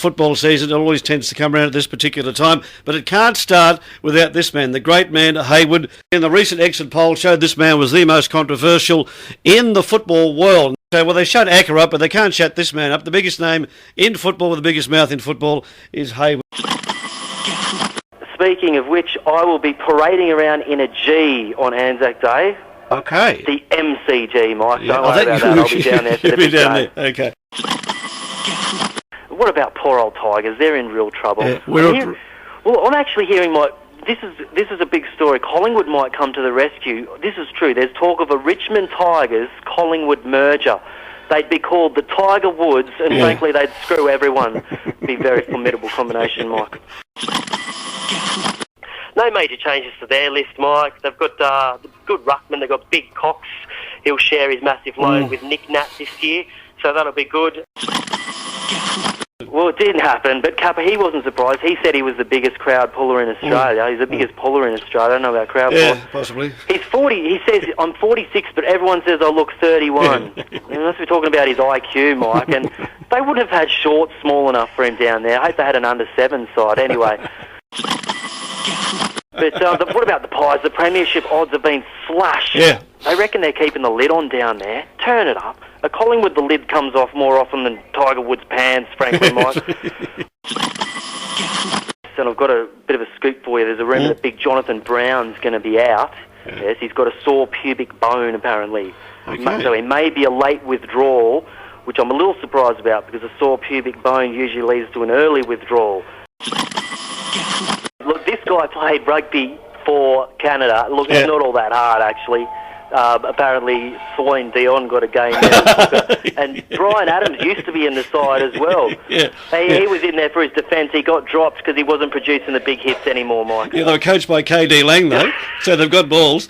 football season. It always tends to come around at this particular time, but it can't start without this man, the great man Heywood. In the recent exit poll showed this man was the most controversial in the football world. So, well, they shut Acker up, but they can't shut this man up. The biggest name in football with the biggest mouth in football is Heywood. Speaking of which, I will be parading around in a G on Anzac Day. Okay. The MCG, Mike. Yeah, Don't worry about that. I'll be down there for the big game. Okay. What about poor old Tigers? They're in real trouble. Yeah, I'm actually hearing, Mike, this is a big story. Collingwood might come to the rescue. This is true. There's talk of a Richmond Tigers-Collingwood merger. They'd be called the Tiger Woods, and frankly, they'd screw everyone. Be a very formidable combination, Mike. No major changes to their list, Mike. They've got the good ruckman. They've got Big Cox. He'll share his massive load with Nick Nat this year, so that'll be good. Well, it didn't happen, but Kappa, he wasn't surprised. He said he was the biggest crowd puller in Australia. He's the biggest puller in Australia. I don't know about crowd puller. Yeah, possibly. He's 40. He says, I'm 46, but everyone says I look 31. Unless we're talking about his IQ, Mike. And they wouldn't have had shorts small enough for him down there. I hope they had an under-7 side. Anyway. But what about the Pies? The premiership odds have been slashed. Yeah. They reckon they're keeping the lid on down there. Turn it up. At Collingwood, the lid comes off more often than Tiger Woods' pants, frankly, Mike. And I've got a bit of a scoop for you. There's a rumour that big Jonathan Brown's going to be out. Yeah. Yes, he's got a sore pubic bone, apparently. Okay. So he may be a late withdrawal, which I'm a little surprised about because a sore pubic bone usually leads to an early withdrawal. Look, this guy played rugby for Canada. Look, it's not all that hard, actually. Apparently, Celine Dion got a game there. And Brian Adams used to be in the side as well. He was in there for his defence. He got dropped because he wasn't producing the big hits anymore, Mike. Yeah, they were coached by KD Lang, though, so they've got balls.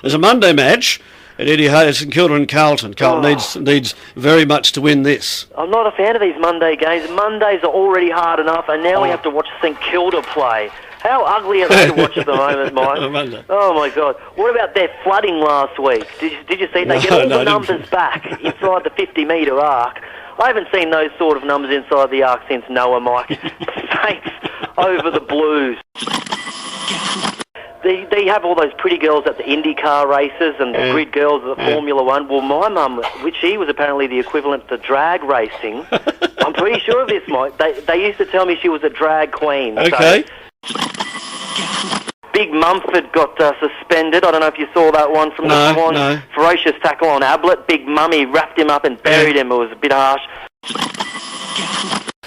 There's a Monday match at Eddie Hayes, St Kilda and Carlton. Carlton needs very much to win this. I'm not a fan of these Monday games. Mondays are already hard enough, and now we have to watch St Kilda play. How ugly are they to watch at the moment, Mike? Oh, my God. What about their flooding last week? Did you see? They get all the numbers back inside the 50-metre arc. I haven't seen those sort of numbers inside the arc since Noah, Mike. Saints over the Blues. They have all those pretty girls at the IndyCar races and the grid girls at the Formula One. Well, my mum, which she was apparently the equivalent to drag racing, I'm pretty sure of this, Mike. They used to tell me she was a drag queen. Okay. So, Big Mumford got suspended. I don't know if you saw that one from the Swans. No. Ferocious tackle on Ablett. Big Mummy wrapped him up and buried him. It was a bit harsh.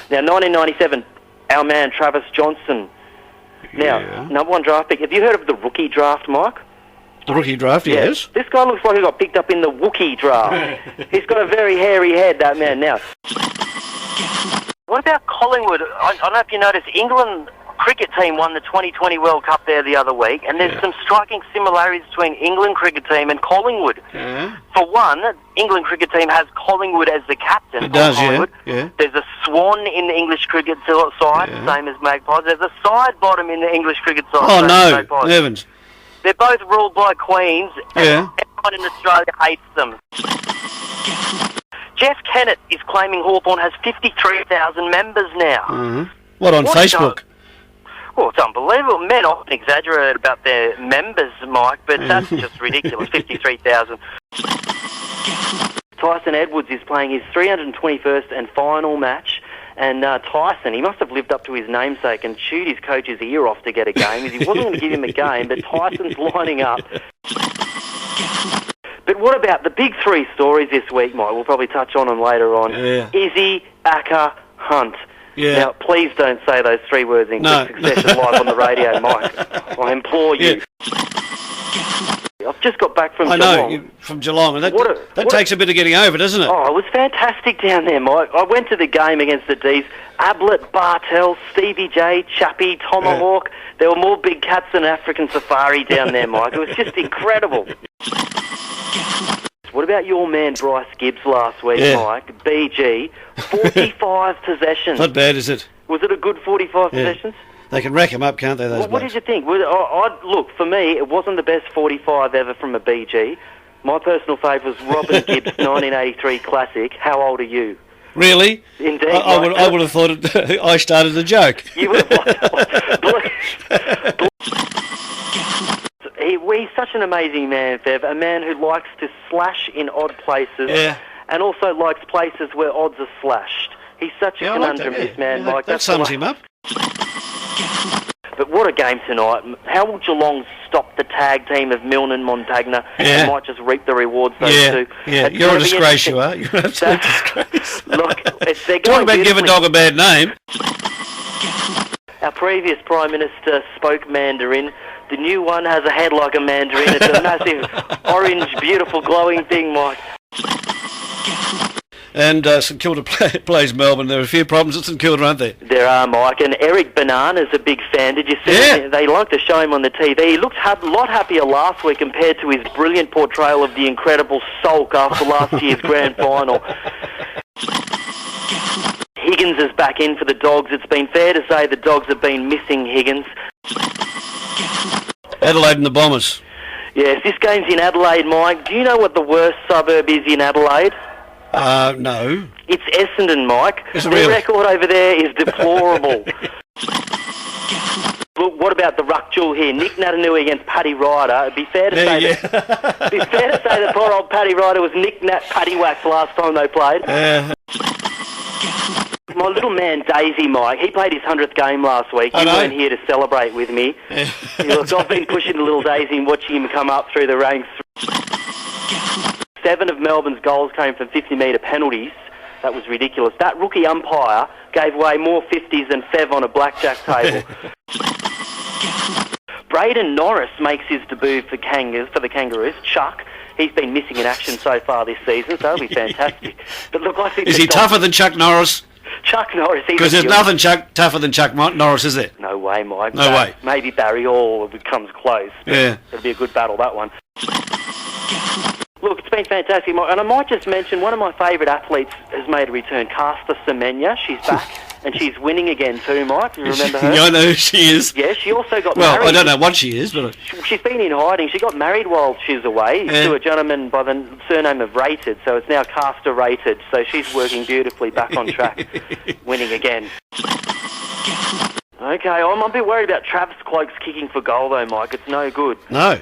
Now, 1997, our man Travis Johnson. Now, number one draft pick. Have you heard of the rookie draft, Mike? The rookie draft, yes. This guy looks like he got picked up in the Wookiee draft. He's got a very hairy head, that man. Now, what about Collingwood? I don't know if you noticed, England cricket team won the 2020 World Cup there the other week, and there's some striking similarities between England cricket team and Collingwood. For one, England cricket team has Collingwood as the captain. It does, yeah. There's a swan in the English cricket side, same as Magpies. There's a side bottom in the English cricket side. Oh, no, heavens. They're both ruled by queens, and everyone in Australia hates them. Jeff Kennett is claiming Hawthorn has 53,000 members now. What, on Facebook? Well, it's unbelievable. Men often exaggerate about their members, Mike, but that's just ridiculous. 53,000. Tyson Edwards is playing his 321st and final match, and Tyson, he must have lived up to his namesake and chewed his coach's ear off to get a game. He wasn't going to give him a game, but Tyson's lining up. But what about the big three stories this week, Mike? We'll probably touch on them later on. Izzy, Acker, Hunt. Now, please don't say those three words in quick succession live on the radio, Mike. I implore you. I've just got back from Geelong. I know, from Geelong. And that takes a bit of getting over, doesn't it? Oh, it was fantastic down there, Mike. I went to the game against the D's. Ablett, Bartell, Stevie J, Chappie, Tomahawk. There were more big cats than African safari down there, Mike. It was just incredible. What about your man Bryce Gibbs last week, Mike? BG, 45 possessions. Not bad, is it? Was it a good 45 possessions? They can rack them up, can't they, those What did you think? Look, for me, it wasn't the best 45 ever from a BG. My personal favourite was Robin Gibbs' 1983 classic, How Old Are You? Really? Indeed. I would have thought I started the joke. You would have He's such an amazing man, Fev. A man who likes to slash in odd places, and also likes places where odds are slashed. He's such a conundrum, this man, Mike. That sums him up. But what a game tonight. How will Geelong stop the tag team of Milne and Montagna and might just reap the rewards, those two? Yeah, you're a disgrace, you are. You're an absolute disgrace. Look, they're talk about give a dog a bad name. Our previous Prime Minister spoke Mandarin. The new one has a head like a mandarin. It's a massive, orange, beautiful, glowing thing, Mike. And St Kilda plays Melbourne. There are a few problems at St Kilda, aren't there? There are, Mike. And Eric Banana's a big fan. Did you see him? They like to show him on the TV. He looked a lot happier last week compared to his brilliant portrayal of the incredible sulk after last year's grand final. Higgins is back in for the Dogs. It's been fair to say the Dogs have been missing Higgins. Adelaide and the Bombers. Yes, this game's in Adelaide, Mike. Do you know what the worst suburb is in Adelaide? No. It's Essendon, Mike. Their record over there is deplorable. Look, what about the ruck duel here? Nick Natanui against Paddy Ryder. It'd be fair to say that poor old Paddy Ryder was Nick Nat Paddy Wax last time they played. My little man Daisy, Mike, he played his 100th game last week. You weren't here to celebrate with me. Look, I've been pushing the little Daisy and watching him come up through the ranks. 7 of Melbourne's goals came from 50-metre penalties. That was ridiculous. That rookie umpire gave away more 50s than Fev on a blackjack table. Braden Norris makes his debut for the Kangaroos. Chuck, he's been missing in action so far this season, so that'll be fantastic. But look, I think is he tougher than Chuck Norris? Chuck Norris. Because there's nothing tougher than Chuck Norris, is there? No way, Mike. No way. Maybe Barry Hall becomes close. Yeah. It'll be a good battle, that one. Look, it's been fantastic, Mike. And I might just mention one of my favourite athletes has made a return, Caster Semenya. She's back. And she's winning again too, Mike. You remember her? I know who she is. Yeah, she also got married. Well, I don't know what she is, but... She's been in hiding. She got married while she was away to a gentleman by the surname of Rated, so it's now Caster Rated. So she's working beautifully back on track, winning again. Okay, I'm a bit worried about Travis Cloak's kicking for goal though, Mike. It's no good. No,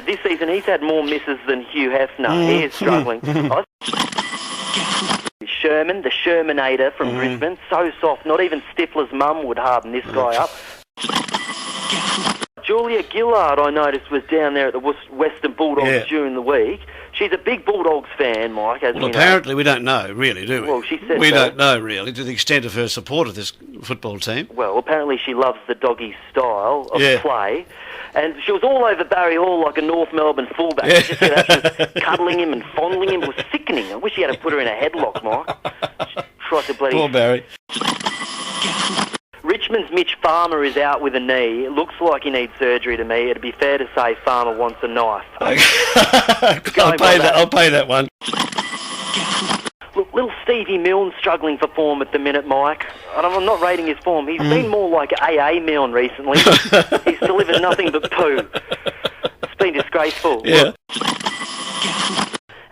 this season he's had more misses than Hugh Hefner. He is struggling. Sherman, the Shermanator from Brisbane, so soft. Not even Stifler's mum would harden this guy up. Julia Gillard, I noticed, was down there at the Western Bulldogs during the week. She's a big Bulldogs fan, Mike, as we know. Apparently we don't know, really, do we? Well, she said we don't know, really, to the extent of her support of this football team. Well, apparently she loves the doggy style of play. And she was all over Barry Hall like a North Melbourne fullback. Yeah. Just that, cuddling him and fondling him. It was sickening. I wish he had to put her in a headlock, Mike. She tried to bloody... Poor Barry. Richmond's Mitch Farmer is out with a knee. It looks like he needs surgery to me. It'd be fair to say Farmer wants a knife. I'll pay that one. Look, little Stevie Milne's struggling for form at the minute, Mike. And I'm not rating his form. He's been more like AA Milne recently. He's delivered nothing but poo. It's been disgraceful. Yeah.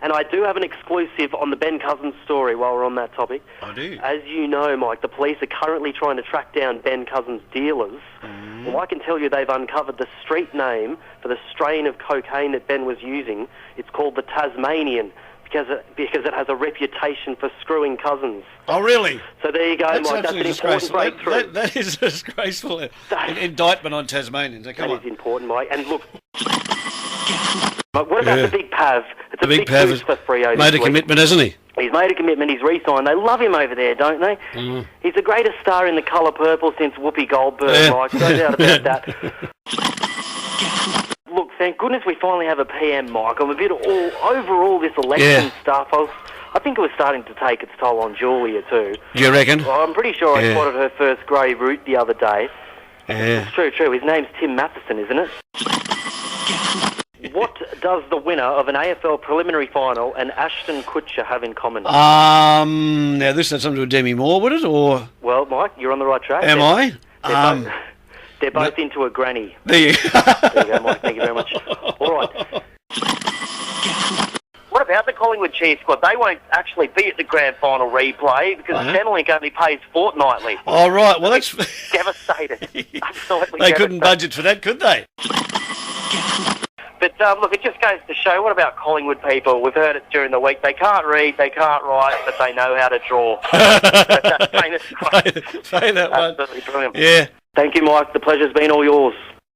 And I do have an exclusive on the Ben Cousins story while we're on that topic. I do. As you know, Mike, the police are currently trying to track down Ben Cousins' dealers. Well, I can tell you they've uncovered the street name for the strain of cocaine that Ben was using. It's called the Tasmanian, because it has a reputation for screwing cousins. Oh, really? So there you go, Mike. That's an important breakthrough. That is a disgraceful indictment on Tasmanians. That is important, Mike. And look... What about the Big Pav? It's a big boost for Freo. Made a commitment, hasn't he? He's made a commitment. He's re-signed. They love him over there, don't they? He's the greatest star in the colour purple since Whoopi Goldberg, Mike. No doubt about that. Look, thank goodness we finally have a PM, Mike. I'm a bit over this election stuff. I think it was starting to take its toll on Julia too. Do you reckon? Well, I'm pretty sure I spotted her first grey root the other day. Yeah. It's true. His name's Tim Matheson, isn't it? What does the winner of an AFL preliminary final and Ashton Kutcher have in common? Now this has something to do with Demi Moore, would it? Or well, Mike, you're on the right track. Am I? They're both into a granny. There you go, Mike. Thank you very much. All right. What about the Collingwood cheer squad. They won't actually be at the grand final replay because Centrelink only pays fortnightly. Oh, right. Well, that's... Devastated. Absolutely They couldn't budget for that, could they? But look, it just goes to show, what about Collingwood people? We've heard it during the week. They can't read, they can't write, but they know how to draw. That's famous quote. Say that one. Absolutely brilliant. Yeah. Thank you, Mike. The pleasure's been all yours.